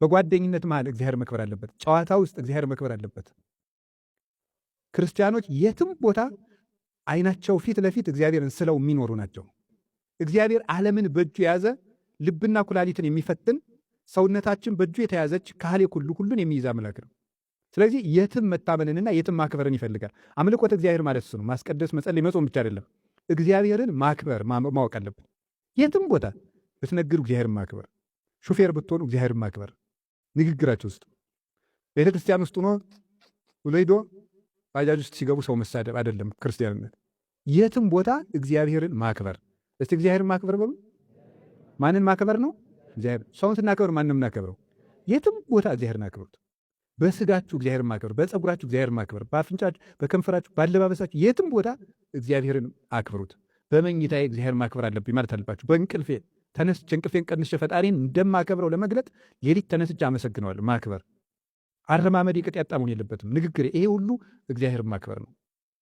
በጓደኝነት መሃል እግዚአብሔር መክበር አለበት። ጨዋታ ውስጥ እግዚአብሔር መክበር አለበት። ክርስቲያኖች የትም ቦታ አይናቸው ፊት ለፊት እግዚአብሔርን ስለው የሚኖሩ ናቸው። እግዚአብሔር ዓለምን በእጁ የያዘ ልብና ኩላሊትን የሚፈትን ሰውነታችን በእጁ የተያዘች ካህሌ ሁሉን የሚይዝ አምላክ ነው። ስለዚህ የትም መታመንንና የትም ማክበርን ይፈልጋል። አምልኮተ እግዚአብሔር ማለት እሱ ነው። ማስቀደስ፣ መጸለይ፣ መጾም ብቻ አይደለም። እግዚአብሔርን ማክበር ማወቅ አለብን። የትም ቦታ ብትነግሩ እግዚአብሔርን ማክበር፣ ሹፌር ብትሆኑ እግዚአብሔርን ማክበር፣ ንግግራቸው ውስጥ ቤተ ክርስቲያን ውስጥ ሆኖ ውሎ ሄዶ ባጃጅ ውስጥ ሲገቡ ሰው መሳደብ አይደለም ክርስቲያንነት። የትም ቦታ እግዚአብሔርን ማክበር። እስቲ እግዚአብሔርን ማክበር በሉ። ማንን ማክበር ነው? እግዚአብሔር። ሰውን ስናከብር ማንም እናከብረው። የትም ቦታ እግዚአብሔርን አክብሩት። በስጋችሁ እግዚአብሔርን ማክበር፣ በፀጉራችሁ እግዚአብሔርን ማክበር፣ በአፍንጫችሁ፣ በከንፈራችሁ፣ ባለባበሳችሁ የትም ቦታ እግዚአብሔርን አክብሩት። በመኝታዬ እግዚአብሔርን ማክበር አለብኝ ማለት አለባችሁ። በእንቅልፌ ተነስቼ እንቅልፌን ቀንሼ ፈጣሪን እንደማከብረው ለመግለጥ ሌሊት ተነስቼ አመሰግነዋለሁ። ማክበር አረማመድ ቅጥ ያጣ መሆን የለበትም። ንግግር፣ ይሄ ሁሉ እግዚአብሔርን ማክበር ነው።